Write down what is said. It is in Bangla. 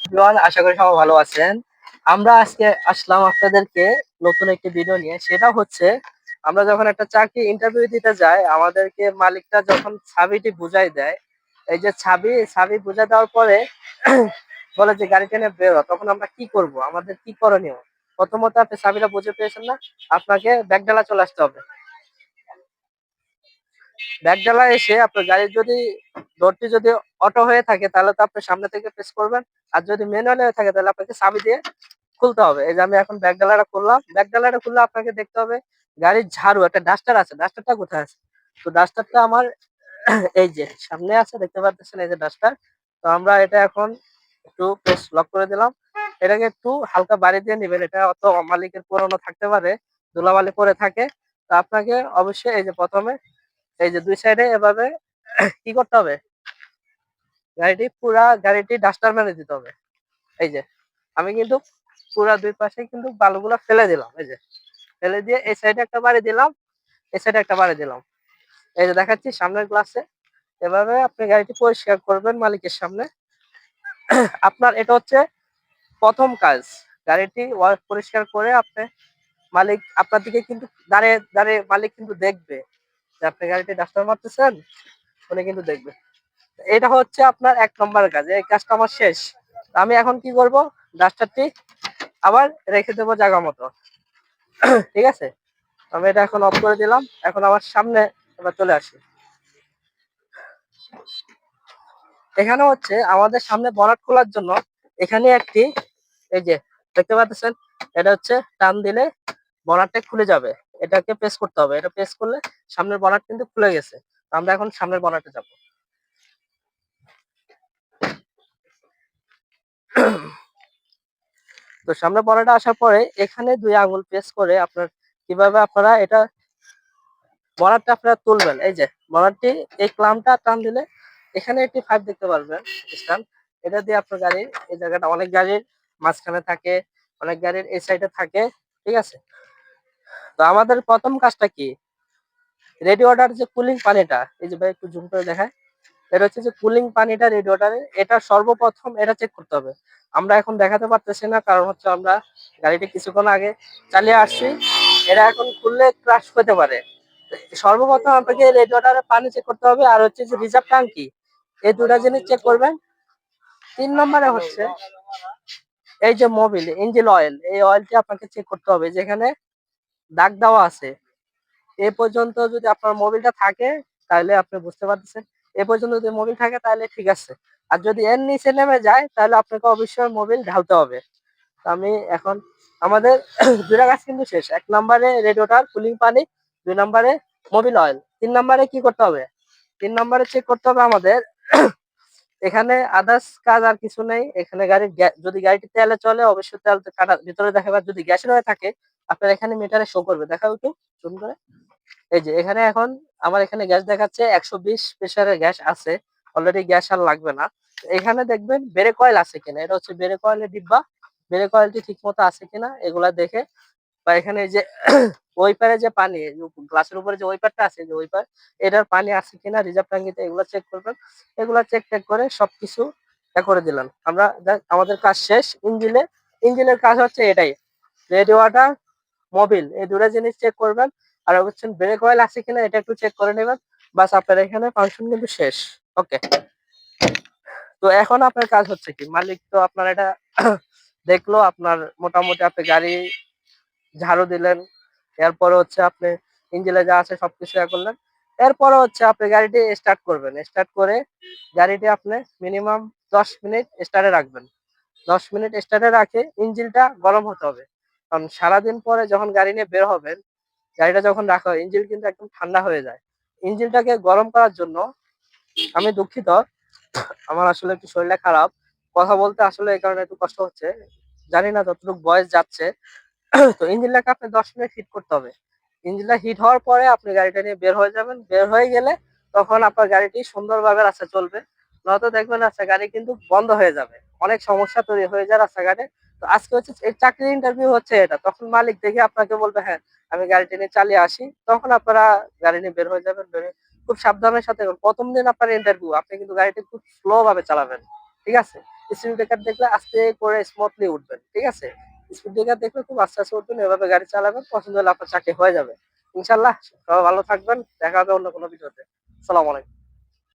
এভরিওয়ান, আশা করি সবাই ভালো আছেন। আমরা আজকে আসলাম আপনাদেরকে নতুন একটি ভিডিও নিয়ে। সেটা হচ্ছে আমরা যখন একটা চাকরি ইন্টারভিউ দিতে যাই, আমাদেরকে মালিকটা যখন চাবিটি বুঝাই দেয়, এই যে চাবি বুঝাই দেওয়ার পরে বলে যে গাড়ি টেনে বেরো, তখন আমরা কি করব, আমাদের কি করণীয়? প্রথমত আপনি চাবিটা বুঝে পেয়েছেন না, আপনাকে ব্যাগডালা চলে আসতে হবে। ব্যাগডালা এসে আপনার গাড়ির যদি ডোরটি যদি অটো হয়ে থাকে তাহলে তো আপনি সামনে থেকে প্রেস করবেন, আর যদি ম্যানুয়াল হয়ে থাকে তাহলে আপনাকে চাবি দিয়ে খুলতে হবে। এই যে আমি এখন ব্যাগডালাটা খুললাম, ব্যাগডালাটা খুললে আপনাকে দেখতে হবে গাড়ির ঝাড়ু একটা ডাস্টার আছে, ডাস্টারটা কোথায় আছে? তো ডাস্টারটা আমার এই যে সামনে আছে, দেখতে পাচ্ছেন এই যে ডাস্টার। তো আমরা এটা এখন একটু প্রেস লক করে দিলাম। এটাকে একটু হালকা বাড়ি দিয়ে নিবেন, এটা অত মালিকের পুরনো থাকতে পারে, ধুলাবালি পরে থাকে। তো আপনাকে অবশ্যই এই যে প্রথমে এই যে দুই সাইডে এভাবে কি করতে হবে, গাড়িটি ডাস্টার মেরে দিতে হবে। এই যে আমি কিন্তু পুরা দুই পাশে কিন্তু বালুগুলা ফেলে দিলাম, এই যে ফেলে দিয়ে এই সাইডে একটা বাড়ি দিলাম, এই সাইডে একটা বাড়ি দিলাম। এই যে দেখাচ্ছি সামনের গ্লাসে। এভাবে আপনি গাড়িটি পরিষ্কার করবেন মালিকের সামনে। আপনার এটা হচ্ছে প্রথম কাজ। গাড়িটি পরিষ্কার করে আপনি মালিক আপনার দিকে কিন্তু দাঁড়িয়ে দাঁড়িয়ে মালিক কিন্তু দেখবে যে আপনি গাড়িটি ডাস্টার মারতেছেন, উনি কিন্তু দেখবে। এটা হচ্ছে আপনার ১ নম্বরের কাজ। এই কাজটা আমার শেষ। আমি এখন কি করব? ডাস্টারটি আবার রেখে দেবো জায়গা মতো। ঠিক আছে? আমি এটা এখন অফ করে দিলাম। এখন আমার সামনে এবার চলে আসি। এখানে হচ্ছে আমাদের সামনে বনেট খোলার জন্য এখানে একটি এই যে দেখতে পাচ্ছেন, এটা হচ্ছে টান দিলে বনেটটা খুলে যাবে। এটাকে প্রেস করতে হবে। এটা প্রেস করলে সামনের বনেট কিন্তু খুলে গেছে। তো আমরা এখন সামনের বনেটে যাব। তো সামনে বনেটে আসার পরে এখানে ২ আঙ্গুল প্রেস করে আপনার কিভাবে আপনারা এটা বনারটা আপনারা তুলবেন। এই যে বনারটি এই ক্লামটা টান দিলে এখানে একটি পাইপ দেখতে পারবেন স্ট্যান্ড। এটা দিয়ে আপনার গাড়ির এই জায়গাটা, অনেক গাড়ির মাঝখানে থাকে, অনেক গাড়ির এই সাইডে থাকে। ঠিক আছে? তো আমাদের প্রথম কাজটা কি? রেডিওটার যে কুলিং পানিটা, এই যে ভাই একটু জুম করে দেখায়। এটা হচ্ছে যে কুলিং পানিটা রেডিওটারে, এটা সর্বপ্রথম এটা চেক করতে হবে। আমরা এখন দেখাতে পারতেছি না, কারণ হচ্ছে আমরা গাড়িটি কিছুক্ষণ আগে চালিয়ে আসছি। এটা এখন খুললে ক্রাশ হতে পারে। সর্বপ্রথম আপনাকে রেডিওটারে পানি চেক করতে হবে, আর হচ্ছে যে রিজার্ভ ট্যাঙ্কি, এই দুটা জিনিস চেক করবেন। ৩ নম্বরে হচ্ছে এই যে মোবিল ইঞ্জিন অয়েল, এই অয়েলটি আপনাকে চেক করতে হবে। যেখানে দাগ দেওয়া আছে এ পর্যন্ত যদি আপনার মোবিলটা থাকে তাহলে আপনি বুঝতে পারতেছেন, এ পর্যন্ত যদি মোবিল থাকে তাহলে ঠিক আছে। আর যদি এর নিচে নেমে যায় তাহলে আপনাকে অবশ্যই মোবিল ঢালতে হবে। তো আমি এখন আমাদের ২টা কাজ কিন্তু শেষ। ১ নম্বরে রেডিওটার কুলিং পানি, ২ নম্বরে মোবিল অয়েল, ৩ নম্বরে কি করতে হবে? ৩ নম্বরে চেক করতে হবে আমাদের এখানে আদার্স কাজ আর কিছু নেই। এখানে যদি গাড়িটি তেলে চলে অবশ্যই তেল কাটা ভিতরে দেখাবে। যদি গ্যাসের হয়ে থাকে আপনার এখানে মিটারে শো করবে। দেখাও একটু জুম করে। এই যে এখানে এখন আমার এখানে গ্যাস দেখাচ্ছে ১২০ প্রেসারের গ্যাস আছে। অলরেডি গ্যাস আর লাগবে না। এখানে দেখবেন ব্রেক অয়েল আছে কিনা। এটা হচ্ছে ব্রেক অয়েলের ডিব্বা। ব্রেক অয়েলটি ঠিক মতো আছে কিনা এগুলা দেখে, বা এখানে এই যে ওইপারে যে পানি, গ্লাসের উপরে যে ওইপারটা আছে, যে ওইপার এটার পানি আছে কিনা রিজার্ভ ট্যাঙ্কিতে, এগুলো চেক করবেন। এগুলা চেক টেক করে সবকিছু করে দিলাম। আমরা আমাদের কাজ শেষ। ইঞ্জিনের কাজ হচ্ছে এটাই। রেডিওয়াটার, মোবিল, এই ২ টা জিনিস চেক করবেন। আর হচ্ছে ব্রেক অয়েল আছে কিনা এটা একটু চেক করে নেবেন। বাস আপনার এখানে ফাংশন কিন্তু শেষ। ওকে। তো এখন আপনার কাজ হচ্ছে কি? মালিক তো আপনার এটা দেখলো, আপনার মোটামুটি আপনি গাড়ি ঝাড়ু দিলেন। এরপরে হচ্ছে আপনি ইঞ্জিনে যা আছে সবকিছু করলেন। এরপরে হচ্ছে আপনি গাড়িটি স্টার্ট করবেন। স্টার্ট করে গাড়িটি আপনি মিনিমাম ১০ মিনিট স্টার্টে রাখবেন। ১০ মিনিট স্টার্টে রাখে ইঞ্জিনটা গরম হতে হবে। কারণ সারাদিন পরে যখন গাড়ি নিয়ে বের হবেন, গাড়িটা যখন রাখা হয় ইঞ্জিন কিন্তু একদম ঠান্ডা হয়ে যায়। ইঞ্জিনটাকে গরম করার জন্য, আমি দুঃখিত, আমার আসলে একটু শরীরটা খারাপ। কথা বলতে আসলে এই কারণে একটু কষ্ট হচ্ছে। জানি না যতটুকু বয়স যাচ্ছে। তো ইঞ্জিনটাকে আপনি ১০ মিনিট হিট করতে হবে। ইঞ্জিনটা হিট হওয়ার পরে আপনি গাড়িটা নিয়ে বের হয়ে যাবেন। বের হয়ে গেলে তখন আপনার গাড়িটি সুন্দরভাবে রাস্তায় চলবে। নয়তো দেখবেন রাস্তায় গাড়ি কিন্তু বন্ধ হয়ে যাবে। অনেক সমস্যা তৈরি হয়ে যায় রাস্তাঘাটে। তো আজকে হচ্ছে এই চাকরির ইন্টারভিউ হচ্ছে এটা। তখন মালিক দেখে আপনাকে বলবে, হ্যাঁ, আমি গাড়িটি নিয়ে চালিয়ে আসি। তখন আপনারা গাড়ি নিয়ে বের হয়ে যাবেন। খুব সাবধানের সাথে ১ম দিন আপনার ইন্টারভিউ, আপনি কিন্তু গাড়িটি খুব স্লো ভাবে চালাবেন। ঠিক আছে? স্পিড ব্রেকার দেখলে আস্তে করে স্মুথলি উঠবেন, ঠিক আছে? স্পিড ব্রেকার দেখলে খুব আস্তে আস্তে উঠবেন, এভাবে গাড়ি চালাবেন, পছন্দ হলে আপনার চাকরি হয়ে যাবে ইনশাল্লাহ। সবাই ভালো থাকবেন, দেখা হবে অন্য কোনো ভিডিওতে। আসসালামু আলাইকুম।